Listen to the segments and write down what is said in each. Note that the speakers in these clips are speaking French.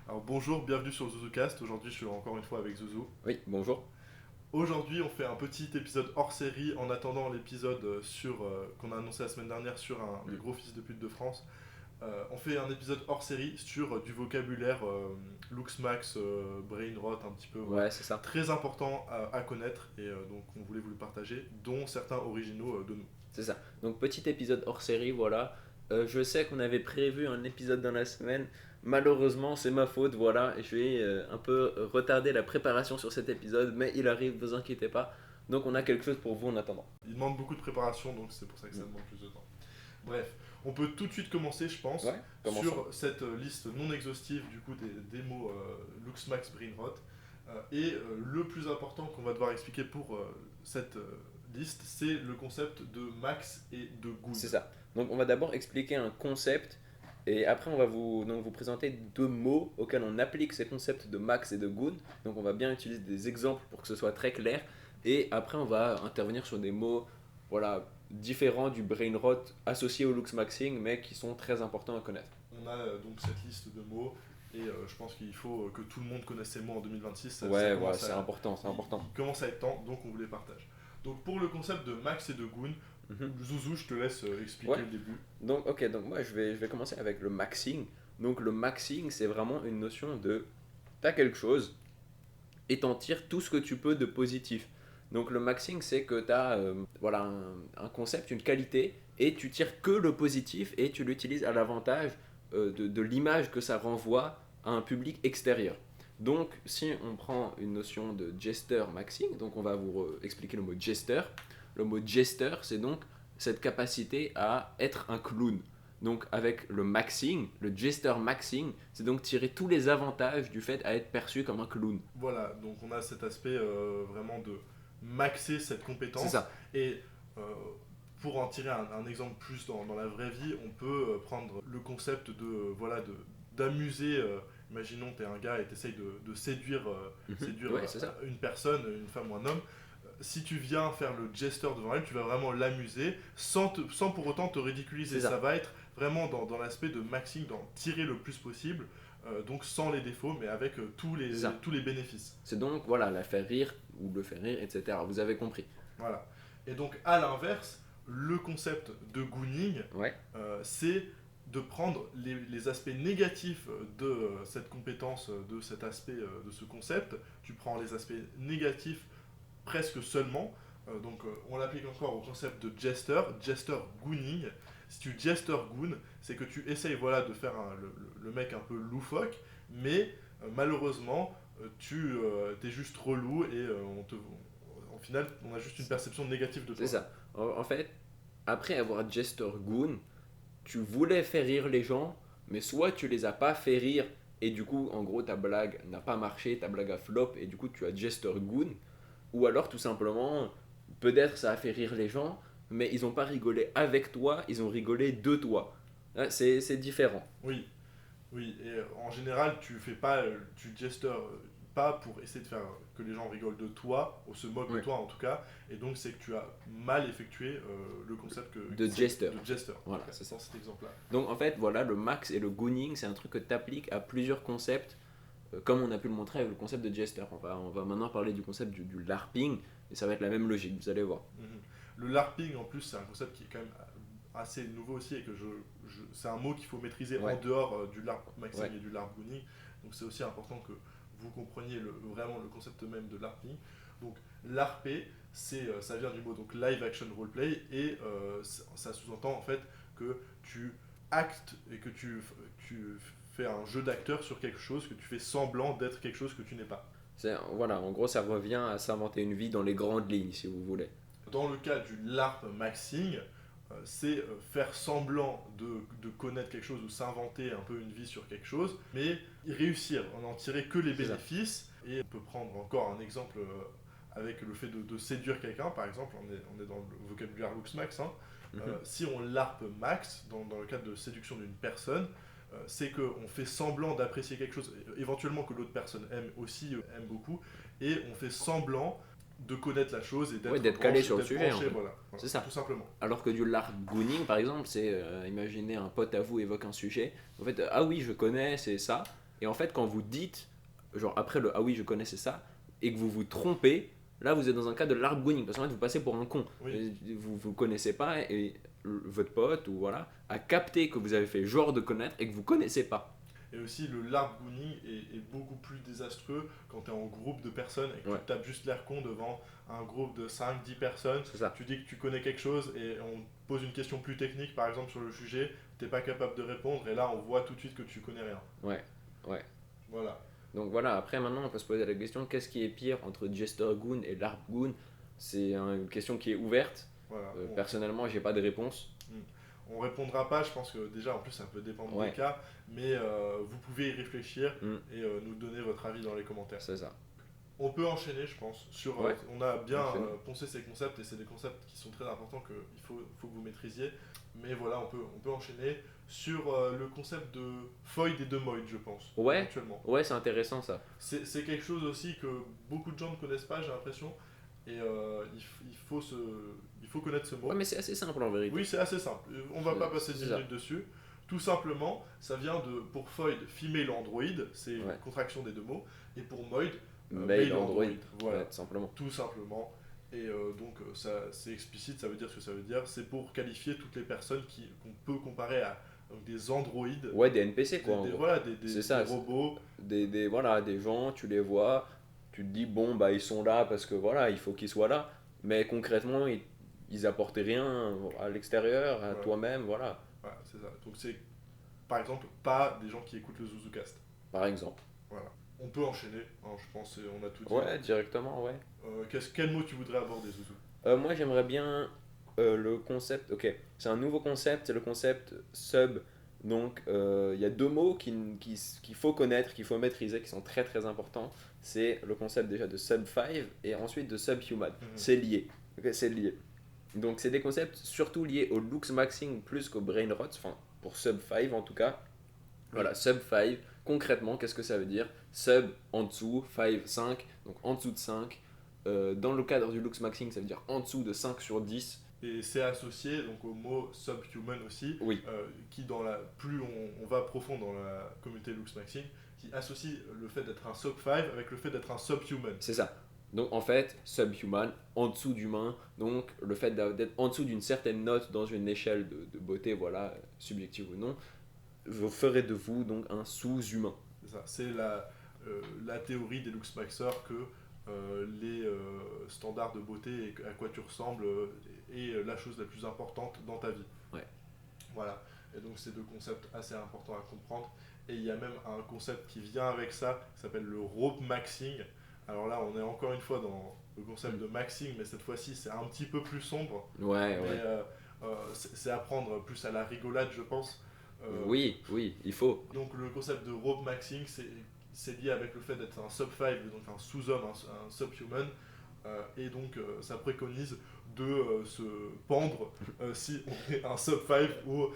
Alors bonjour, bienvenue sur le ZouZouCast. Aujourd'hui, je suis encore une fois avec Zouzou. Oui, bonjour. Aujourd'hui, on fait un petit épisode hors série en attendant l'épisode qu'on a annoncé la semaine dernière sur les Mm. gros fils de pute de France. On fait un épisode hors série sur du vocabulaire Luxmax, Brainrot, un petit peu, voilà. Ouais, c'est ça. Très important à connaître et donc on voulait vous le partager, dont certains originaux de nous. C'est ça. Donc, petit épisode hors série, voilà. Je sais qu'on avait prévu un épisode dans la semaine. Malheureusement, c'est ma faute, voilà. Je vais un peu retarder la préparation sur cet épisode, mais il arrive, vous inquiétez pas. Donc, on a quelque chose pour vous en attendant. Il demande beaucoup de préparation, donc c'est pour ça que ça Mm. demande plus de temps. Bref, on peut tout de suite commencer, je pense, Ouais, commençons. sur cette liste non exhaustive du coup des mots Luxmax Brainrot. Le plus important qu'on va devoir expliquer pour cette liste, c'est le concept de max et de goon. C'est ça. Donc, on va d'abord expliquer un concept. Et après, on va vous présenter deux mots auxquels on applique ces concepts de max et de goon. Donc, on va bien utiliser des exemples pour que ce soit très clair. Et après, on va intervenir sur des mots voilà, différents du brain rot associés au looks maxing, mais qui sont très importants à connaître. On a donc cette liste de mots et je pense qu'il faut que tout le monde connaisse ces mots en 2026. Ça Ouais, ouais, commence c'est important, c'est important. il commence à être temps, donc on vous les partage. Donc pour le concept de max et de goon, Mhm. Zouzou, je te laisse expliquer Ouais. le début. Donc, ok, donc moi je vais commencer avec le maxing. Donc, le maxing, c'est vraiment une notion de t'as quelque chose et t'en tires tout ce que tu peux de positif. Donc, le maxing, c'est que t'as voilà, un concept, une qualité, et tu tires que le positif et tu l'utilises à l'avantage de l'image que ça renvoie à un public extérieur. Donc, si on prend une notion de jester maxing, donc on va vous expliquer le mot jester. Le mot jester, c'est donc cette capacité à être un clown. Donc avec le maxing, le jester maxing, c'est donc tirer tous les avantages du fait à être perçu comme un clown. Voilà, donc on a cet aspect vraiment de maxer cette C'est compétence. ça. Et euh, pour en tirer un exemple plus dans la vraie vie, on peut prendre le concept d'amuser. Imaginons, tu es un gars et tu essayes de séduire, séduire Ouais, c'est ça. une personne, une femme ou un homme. Si tu viens faire le jester devant elle, tu vas vraiment l'amuser sans pour autant te ridiculiser. C'est Ça ça. va être vraiment dans l'aspect de maxing, d'en tirer le plus possible, donc sans les défauts, mais avec C'est ça. tous les bénéfices. C'est donc voilà, la faire rire ou le faire rire, etc. Vous avez compris. Voilà. Et donc, à l'inverse, le concept de gooning, Ouais, c'est de prendre les aspects négatifs de cette compétence, de cet aspect, de ce concept. Tu prends les aspects négatifs presque seulement. On l'applique encore au concept de jester gooning. Si tu jester goon, c'est que tu essayes voilà, de faire le mec un peu loufoque, mais malheureusement, tu es juste relou et au final, on a juste une perception négative de c'est toi. ça. En fait, après avoir jester goon, tu voulais faire rire les gens, mais soit tu les as pas fait rire et du coup, en gros, ta blague n'a pas marché, ta blague a flop et du coup, tu as jester goon, ou alors tout simplement, peut-être ça a fait rire les gens, mais ils n'ont pas rigolé avec toi, ils ont rigolé de toi. Hein, c'est différent. Oui, oui, et en général, tu fais pas, tu jester pas pour essayer de faire que les gens rigolent de toi, ou se moquent de Ouais. toi en tout cas, et donc c'est que tu as mal effectué le concept De jester. de jester, Voilà, en tout cas, c'est ça. dans cet exemple-là. Donc en fait, voilà, le max et le gooning, c'est un truc que tu appliques à plusieurs concepts, comme on a pu le montrer avec le concept de jester. On va maintenant parler du concept du LARPing, et ça va être la même logique, vous allez voir. Mhm. Le LARPing, en plus, c'est un concept qui est quand même assez nouveau aussi, et que c'est un mot qu'il faut maîtriser en Ouais, dehors du LARP maxing ouais, et du LARP gooning, donc c'est aussi important que vous compreniez vraiment le concept même de LARPing. Donc l'ARP, ça vient du mot donc live action roleplay, et ça sous-entend en fait que tu actes et que tu fais un jeu d'acteur sur quelque chose, que tu fais semblant d'être quelque chose que tu n'es pas. voilà, en gros, ça revient à s'inventer une vie dans les grandes lignes, si vous voulez. Dans le cas du LARP maxing, c'est faire semblant de connaître quelque chose ou s'inventer un peu une vie sur quelque chose, mais y réussir, en n'en tirer que les C'est ça. bénéfices. Et on peut prendre encore un exemple avec le fait de séduire quelqu'un, par exemple, on est dans le vocabulaire Lux Max. Hein. Mhm. Si on LARP max, dans le cadre de séduction d'une personne, c'est qu'on fait semblant d'apprécier quelque chose, éventuellement que l'autre personne aime aussi, aime beaucoup, et on fait semblant de connaître la chose et Ouais, d'être calé sur le d'être sujet, en branché, fait. voilà, C'est ça. tout simplement. Alors que du LARP par exemple, c'est imaginez un pote à vous évoque un sujet. En fait, ah oui, je connais, c'est ça. Et en fait, quand vous dites, genre après le ah oui, je connaissais ça, et que vous vous trompez, là vous êtes dans un cas de l'argouining, parce qu'en fait vous passez pour un con. Oui. Vous connaissez pas, et votre pote, ou voilà, a capté que vous avez fait genre de connaître et que vous connaissez pas. Et aussi, le largooning est beaucoup plus désastreux quand tu es en groupe de personnes et que Ouais. tu tapes juste l'air con devant un groupe de 5 10 personnes. C'est ça. Tu dis que tu connais quelque chose et on te pose une question plus technique, par exemple sur le sujet, t'es pas capable de répondre et là on voit tout de suite que tu connais rien. Ouais, ouais. Voilà. Donc voilà, après maintenant on peut se poser la question qu'est-ce qui est pire entre Jester Goon et LARP Goon. C'est une question qui est ouverte. Voilà. Personnellement, j'ai pas de réponse. On répondra pas, je pense que déjà en plus ça peut dépendre Ouais. des cas, mais vous pouvez y réfléchir Mm. et nous donner votre avis dans les commentaires. C'est ça. On peut enchaîner, je pense, sur. Ouais. On a bien Enchaîne. poncé ces concepts et c'est des concepts qui sont très importants qu'il faut que vous maîtrisiez. Mais voilà, on peut enchaîner sur le concept de Foyd et de Moyd, je pense. Ouais. Actuellement. Ouais, c'est intéressant ça. C'est quelque chose aussi que beaucoup de gens ne connaissent pas, j'ai l'impression. Et il faut connaître ce mot. Ouais, mais c'est assez simple en vérité. Oui, c'est assez simple. On va pas passer c'est 10 ça. minutes dessus. Tout simplement, ça vient de, pour Foyd, female android, c'est une Ouais. contraction des deux mots. Et pour Moyd, Male Android. Voilà, Ouais, tout simplement. tout simplement. Et donc, ça, c'est explicite, ça veut dire ce que ça veut dire. C'est pour qualifier toutes les personnes qu'on peut comparer à donc, des androïdes. Ouais, des NPC quoi. En gros. Voilà, C'est des ça, robots. voilà, des gens, tu les vois, tu te dis bon bah ils sont là parce que voilà, il faut qu'ils soient là, mais concrètement ils apportent rien à l'extérieur, à Ouais. toi-même, voilà, Voilà, c'est ça. Donc, c'est par exemple pas des gens qui écoutent le ZuzuCast. par exemple. Voilà. On peut enchaîner, hein, je pense, on a tout dit. Ouais, directement, ouais. Quel mot tu voudrais aborder, Zouzou? Moi j'aimerais bien le concept, ok, c'est un nouveau concept, c'est le concept sub. Donc il y a deux mots qu'il faut connaître, qu'il faut maîtriser, qui sont très très importants. C'est le concept déjà de sub 5 et ensuite de subhuman. C'est lié. Ok, c'est lié. Donc c'est des concepts surtout liés au looks maxing plus qu'au brain rot, enfin pour sub 5 en tout cas. Voilà, sub 5, concrètement qu'est-ce que ça veut dire? Sub en dessous, 5, 5, donc en dessous de 5. Dans le cadre du looks maxing, ça veut dire en dessous de 5 sur 10. Et c'est associé donc au mot subhuman aussi, Oui, qui plus on va profond dans la communauté Lux Maxing, qui associe le fait d'être un sub 5 avec le fait d'être un subhuman. c'est ça. Donc en fait, subhuman, en dessous d'humain, donc le fait d'être en dessous d'une certaine note dans une échelle de beauté, voilà, subjective ou non, vous ferez de vous donc un sous-humain. C'est ça. C'est la théorie des Lux Maxers que les standards de beauté et à quoi tu ressembles est la chose la plus importante dans ta vie. Ouais. Voilà. Et donc c'est deux concepts assez importants à comprendre. Et il y a même un concept qui vient avec ça, qui s'appelle le rope maxing. Alors là, on est encore une fois dans le concept de maxing, mais cette fois-ci, c'est un petit peu plus sombre. Ouais, Mais ouais. c'est à prendre plus à la rigolade, je pense. Oui, oui, il faut. Donc le concept de rope maxing, c'est lié avec le fait d'être un sub 5, donc un sous-homme, un subhuman. Et donc ça préconise de se pendre si on est un sub 5 ou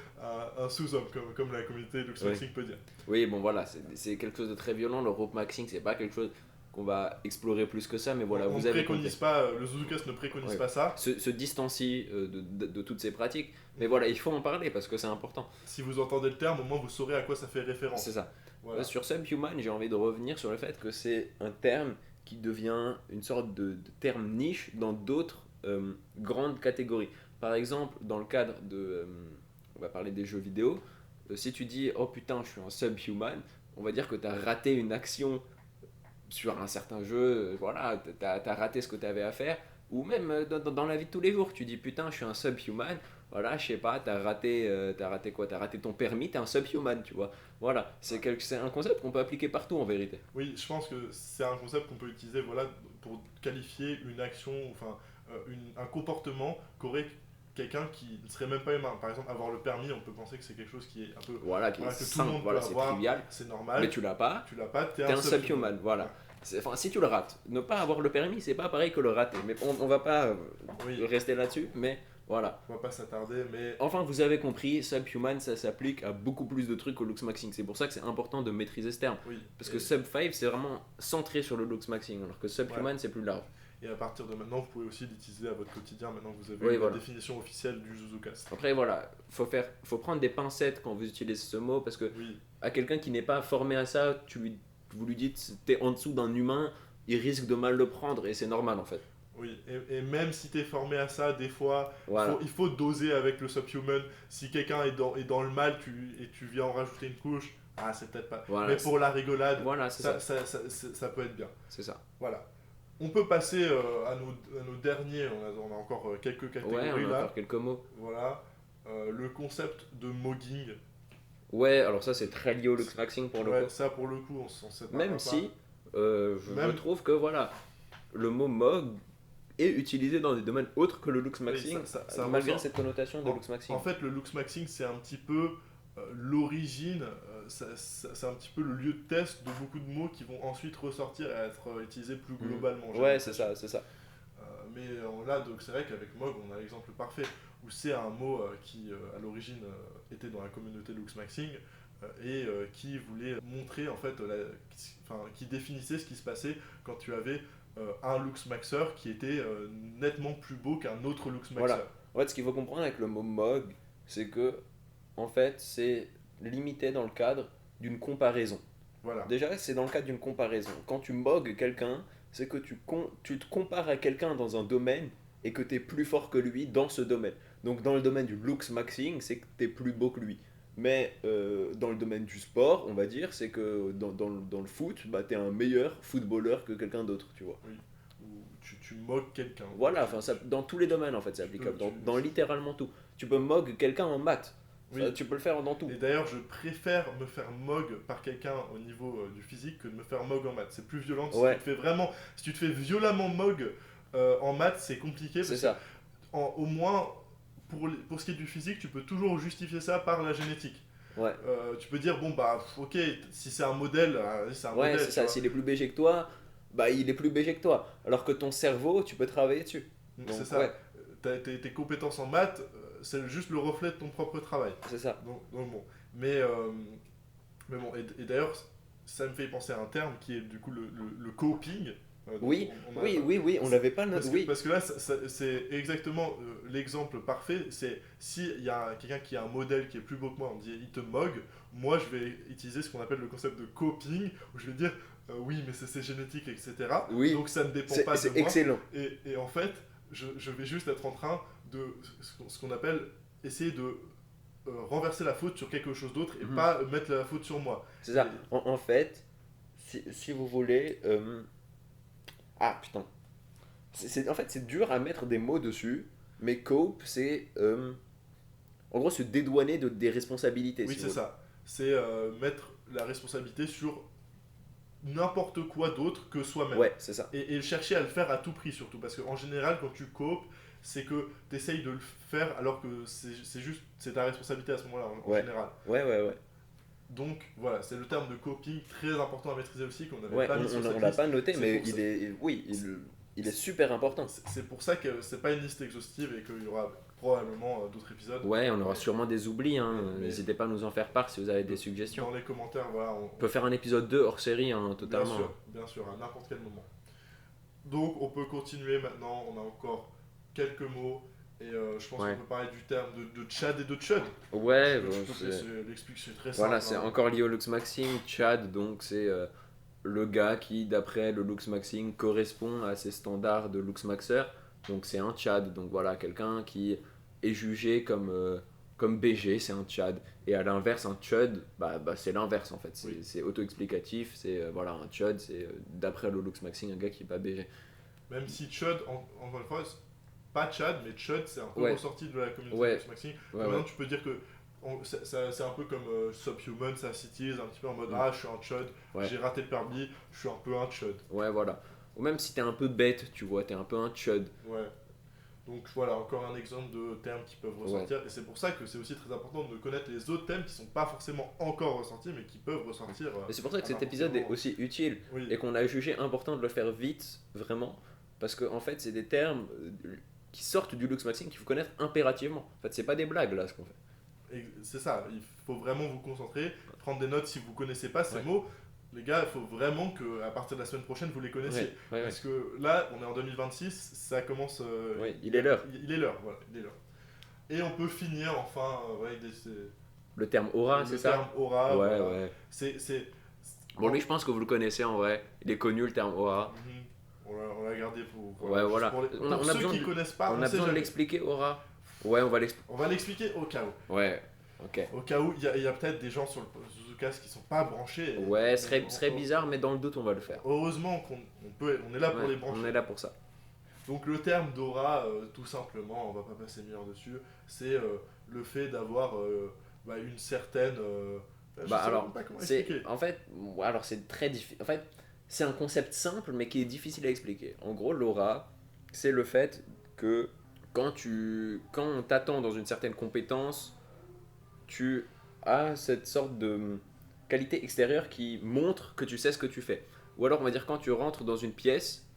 un sous-homme, comme la communauté Lux Maxing peut dire. Oui, bon voilà, c'est quelque chose de très violent. Le rope maxing, c'est pas quelque chose qu'on va explorer plus que ça, mais voilà, On vous ne avez préconise compris. pas, le ZuzuCast ne préconise Ouais. pas ça. Se distancie de toutes ces pratiques, mais voilà, il faut en parler parce que c'est important. Si vous entendez le terme, au moins vous saurez à quoi ça fait référence. C'est ça. Voilà. Sur subhuman, j'ai envie de revenir sur le fait que c'est un terme qui devient une sorte de terme niche dans d'autres grandes catégories. Par exemple, dans le cadre de, on va parler des jeux vidéo, si tu dis oh putain je suis un subhuman, on va dire que tu as raté une action sur un certain jeu, voilà, tu as raté ce que tu avais à faire, ou même dans la vie de tous les jours, tu dis putain je suis un subhuman, voilà, je sais pas, t'as raté quoi? T'as raté ton permis, t'es un subhuman, tu vois. Voilà, c'est un concept qu'on peut appliquer partout en vérité. Oui, je pense que c'est un concept qu'on peut utiliser voilà, pour qualifier une action, enfin un comportement qu'aurait quelqu'un qui ne serait même pas humain. Par exemple, avoir le permis, on peut penser que c'est quelque chose qui est un peu... Voilà, qui est Voilà, que tout le simple, monde voilà, peut c'est avoir, trivial, c'est normal. mais tu l'as pas, Tu l'as pas, t'es un subhuman, voilà. Enfin, si tu le rates, ne pas avoir le permis, c'est pas pareil que le rater. Mais on va pas Oui, rester là-dessus, mais voilà. on va pas s'attarder, mais Enfin, vous avez compris, subhuman, ça s'applique à beaucoup plus de trucs qu'au looks maxing. C'est pour ça que c'est important de maîtriser ce terme. oui. Parce que sub 5, c'est vraiment centré sur le looks maxing, alors que subhuman, c'est plus large. Et à partir de maintenant, vous pouvez aussi l'utiliser à votre quotidien, maintenant que vous avez Oui, la voilà. définition officielle du Zuzucast. Après, voilà, faut prendre des pincettes quand vous utilisez ce mot, parce que Oui, à quelqu'un qui n'est pas formé à ça, vous lui dites t'es en dessous d'un humain, il risque de mal le prendre, et c'est normal en fait. oui. Et même si tu es formé à ça, des fois, Voilà, il faut doser avec le subhuman. Si quelqu'un est dans le mal et tu viens en rajouter une couche, ah, c'est peut-être pas. voilà, Mais pour la rigolade, voilà, c'est ça, ça peut être bien. c'est ça. Voilà. On peut passer à nos derniers, on a encore quelques Ouais, catégories on a là. encore quelques mots. Voilà. Le concept de mogging. Ouais, alors ça c'est très lié au lux maxing pour le Ouais, coup. ça pour le coup, on s'en sépare Même pas. si je Même- trouve que voilà, le mot mog est utilisé dans des domaines autres que le lux Oui, maxing, ça malgré ressort. cette connotation de lux maxing. En fait, le lux maxing, c'est un petit peu l'origine, c'est un petit peu le lieu de test de beaucoup de mots qui vont ensuite ressortir et être utilisés plus globalement. j'ai Ouais, l'impression. c'est ça, c'est ça. Mais là, donc c'est vrai qu'avec Mog, on a l'exemple parfait où c'est un mot qui, à l'origine, était dans la communauté Lux Maxing et qui voulait montrer, en fait, qui définissait ce qui se passait quand tu avais un Lux Maxer qui était nettement plus beau qu'un autre Lux Maxer. Voilà. En fait, ce qu'il faut comprendre avec le mot mog, c'est que, en fait, c'est limité dans le cadre d'une comparaison. Voilà. Déjà, c'est dans le cadre d'une comparaison. Quand tu mogues quelqu'un, c'est que tu te compares à quelqu'un dans un domaine et que tu es plus fort que lui dans ce domaine. Donc, dans le domaine du looks maxing, c'est que tu es plus beau que lui. Mais dans le domaine du sport, on va dire, c'est que dans le foot, bah, tu es un meilleur footballeur que quelqu'un d'autre, tu vois. Oui. Ou tu moques quelqu'un. Voilà, enfin, dans tous les domaines, en fait, c'est applicable. Dans littéralement tout. Tu peux mogue quelqu'un en maths. Oui. Ça, tu peux le faire dans tout. Et d'ailleurs, je préfère me faire mog par quelqu'un au niveau du physique que de me faire mog en maths. C'est plus violent. Ouais. Si tu te fais violemment mog en maths, c'est compliqué. C'est Parce ça. que, au moins, pour ce qui est du physique, tu peux toujours justifier ça par la génétique. Ouais. Tu peux dire, bon, bah, ok, si c'est un modèle, c'est un Ouais, modèle. c'est tu ça. vois. S'il est plus BG que toi, bah il est plus BG que toi. Alors que ton cerveau, tu peux travailler dessus. Donc, C'est ça. ouais, Tes compétences en maths, c'est juste le reflet de ton propre travail. c'est ça. Donc bon. Mais bon, et d'ailleurs, ça me fait penser à un terme qui est du coup le coping. Donc Oui, on a- oui, on l'avait pas Parce noté. que, Oui, parce que là, c'est exactement l'exemple parfait. C'est s'il y a quelqu'un qui a un modèle qui est plus beau que moi, on dit il te mogue, moi je vais utiliser ce qu'on appelle le concept de coping, où je vais dire oui, mais c'est génétique, etc. Oui. Donc ça ne dépend c'est pas de c'est moi. excellent. Et en fait, je vais juste être en train de ce qu'on appelle essayer de renverser la faute sur quelque chose d'autre et Mhm. pas mettre la faute sur moi. C'est ça. En fait, si vous voulez. Ah putain. En fait, c'est dur à mettre des mots dessus, mais cope, c'est. En gros, se dédouaner des responsabilités. Oui, si c'est vous voulez. ça. C'est mettre la responsabilité sur n'importe quoi d'autre que soi-même. Ouais, c'est ça. Et chercher à le faire à tout prix surtout. Parce qu'en général, quand tu copes, c'est que tu essayes de le faire alors que c'est ta responsabilité à ce moment-là, en Ouais. général. Ouais. Donc voilà, c'est le terme de coping très important à maîtriser aussi qu'on n'avait Ouais, pas mis sur on cette l'a liste. pas noté, C'est mais pour ça. oui, il est super important. C'est pour ça que c'est pas une liste exhaustive et qu'il y aura probablement d'autres épisodes. Ouais, on aura sûrement des oublis, hein. Mais- N'hésitez pas à nous en faire part si vous avez des suggestions. Dans les commentaires, voilà, On peut faire un épisode 2 hors série, hein, totalement. bien sûr, à n'importe quel moment. Donc on peut continuer maintenant, on a encore quelques mots et je pense Ouais. qu'on peut parler du terme de Tchad et de Chud. Ouais, Je bon, peux te laisser l'expliquer, c'est très voilà, simple. c'est hein. encore lié au Lux Maxing. Chad, donc c'est le gars qui, d'après le Lux Maxing, correspond à ces standards de Lux Maxer. Donc c'est un Chad, donc voilà, quelqu'un qui est jugé comme BG, c'est un Chad. Et à l'inverse, un Chud, bah, c'est l'inverse en fait. Oui. C'est auto-explicatif, c'est voilà, un Chud, c'est d'après le Lux Maxing, un gars qui est pas BG. Même si Chud, encore une fois, c'est pas Chad, mais Chud, c'est un peu Ouais. ressorti de la communauté Ouais. de Maxing. Ouais, Maintenant, ouais. tu peux dire que c'est un peu comme Subhuman, ça s'utilise un petit peu en mode Mm. ah, je suis un Chud, Ouais. j'ai raté le permis, je suis un peu un Chud. Ouais, voilà. Ou même si t'es un peu bête, tu vois, t'es un peu un Chud. Ouais. Donc voilà, encore un exemple de termes qui peuvent ressortir. Et c'est pour ça que c'est aussi très important de connaître les autres thèmes qui sont pas forcément encore ressortis, mais qui peuvent ressortir. Et c'est pour ça que à cet n'importe épisode quel est moment. aussi utile Oui, et qu'on a jugé important de le faire vite, vraiment, parce que en fait, c'est des termes qui sortent du Lux Maxing qu'il faut connaître impérativement. En fait, c'est pas des blagues là ce qu'on fait. et c'est ça. Il faut vraiment vous concentrer, prendre des notes si vous connaissez pas ces Ouais. mots. Les gars, il faut vraiment que à partir de la semaine prochaine, vous les connaissiez. Ouais, ouais, ouais. Parce que là, on est en 2026, ça commence. Ouais, il est l'heure. Il est l'heure, voilà, il est l'heure. Et on peut finir enfin avec Le terme aura, c'est le ça? terme aura. Ouais, Voilà. ouais. C'est. Bon, lui, je pense que vous le connaissez en vrai. Il est connu le terme aura. Mhm. On l'a gardé pour, Ouais, juste voilà. pour, On a, pour on a ceux besoin qui de, connaissent pas, on on a sait besoin de jamais. l'expliquer, aura. Ouais, on va l'expliquer. On va l'expliquer au cas où. Ouais, ok. Au cas où, il y a peut-être des gens sur le Zouzoucast qui sont pas branchés. Ouais, serait bizarre, mais dans le doute, on va le faire. Heureusement on est là pour Ouais, les brancher. on est là pour ça. Donc le terme d'aura, tout simplement, on va pas passer 1000 heures dessus, c'est le fait d'avoir une certaine... je Bah sais alors, même pas comment c'est expliquer. en fait, ouais, alors c'est très difficile. En fait, c'est un concept simple mais qui est difficile à expliquer. En gros, l'aura, c'est le fait que quand on t'attend dans une certaine compétence, tu as cette sorte de qualité extérieure qui montre que tu sais ce que tu fais. Ou alors, on va dire quand tu rentres dans une pièce,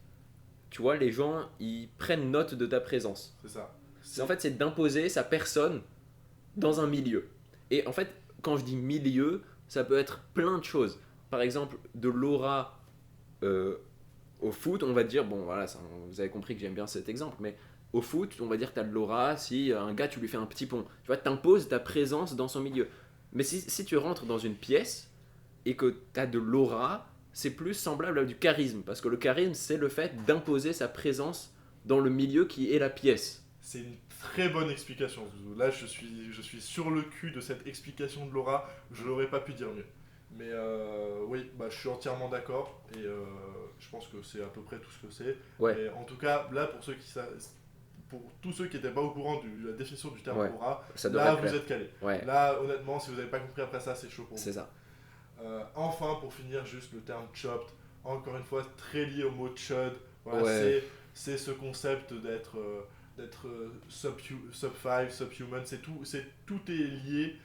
tu vois, les gens ils prennent note de ta présence. C'est ça. En fait, c'est d'imposer sa personne dans un milieu. Et en fait, quand je dis milieu, ça peut être plein de choses. Par exemple, de l'aura euh, au foot, on va dire, bon voilà, vous avez compris que j'aime bien cet exemple, mais au foot, on va dire que tu as de l'aura si un gars, tu lui fais un petit pont. Tu vois, t'imposes ta présence dans son milieu. Mais si tu rentres dans une pièce et que tu as de l'aura, c'est plus semblable à du charisme. Parce que le charisme, c'est le fait d'imposer sa présence dans le milieu qui est la pièce. C'est une très bonne explication, Zouzou. Là, je suis sur le cul de cette explication de Laura. Je n'aurais pas pu dire mieux. Mais oui, je suis entièrement d'accord. Et je pense que c'est à peu près tout ce que c'est. Ouais, Et en tout cas, là, pour tous ceux qui n'étaient pas au courant de la définition du terme Ouais, aura, ça devrait là, être vous clair. êtes calés. Ouais, Là, honnêtement, si vous n'avez pas compris après ça, c'est chaud pour vous. c'est ça. Enfin, pour finir, juste le terme chopped, encore une fois, très lié au mot chud. Voilà, Ouais. c'est ce concept d'être sub 5, subhuman, tout est lié.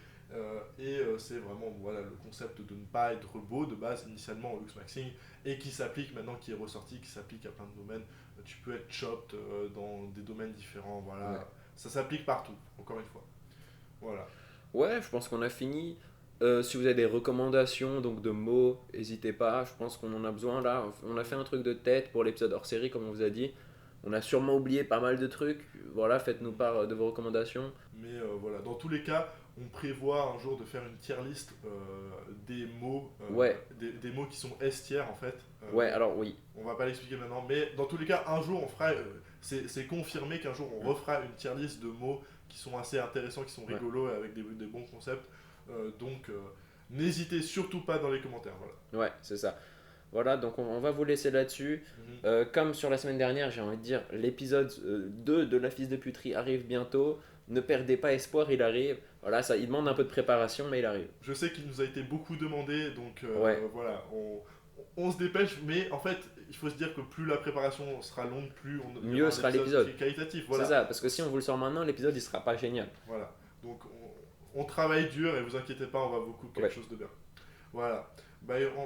C'est vraiment voilà, le concept de ne pas être beau de base, initialement au Luxmaxing, et qui s'applique maintenant, qui est ressorti, qui s'applique à plein de domaines. Tu peux être chopped dans des domaines différents. Voilà. Ouais. Ça s'applique partout, encore une fois. Voilà. Ouais, je pense qu'on a fini. Si vous avez des recommandations donc de mots, n'hésitez pas. Je pense qu'on en a besoin là. On a fait un truc de tête pour l'épisode hors série, comme on vous a dit. On a sûrement oublié pas mal de trucs. Voilà, faites-nous part de vos recommandations. Mais voilà, dans tous les cas, on prévoit un jour de faire une tier list des mots, Ouais, des mots qui sont S tiers en fait. ouais, alors oui. On va pas l'expliquer maintenant, mais dans tous les cas, un jour on fera, c'est confirmé qu'un jour on refera une tier list de mots qui sont assez intéressants, qui sont Ouais. rigolos et avec des bons concepts. N'hésitez surtout pas dans les commentaires. Voilà. Ouais, c'est ça. Voilà, donc on va vous laisser là-dessus. Mhm. Comme sur la semaine dernière, j'ai envie de dire, l'épisode 2 de La Fils de Puterie arrive bientôt. Ne perdez pas espoir, il arrive. Voilà, ça, il demande un peu de préparation, mais il arrive. Je sais qu'il nous a été beaucoup demandé, donc Ouais. voilà, on se dépêche, mais en fait, il faut se dire que plus la préparation sera longue, plus il y Mieux aura un sera épisode l'épisode. qui est qualitatif. C'est Voilà. ça, parce que si on vous le sort maintenant, l'épisode il sera pas génial. Voilà. Donc on travaille dur et vous inquiétez pas, on va vous couper quelque Ouais. chose de bien. Voilà.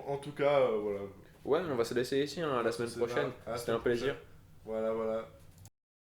En tout cas, voilà. Ouais, on va se laisser ici, hein, à la semaine C'est là. prochaine. À la C'était un semaine plaisir. prochaine. Voilà, voilà.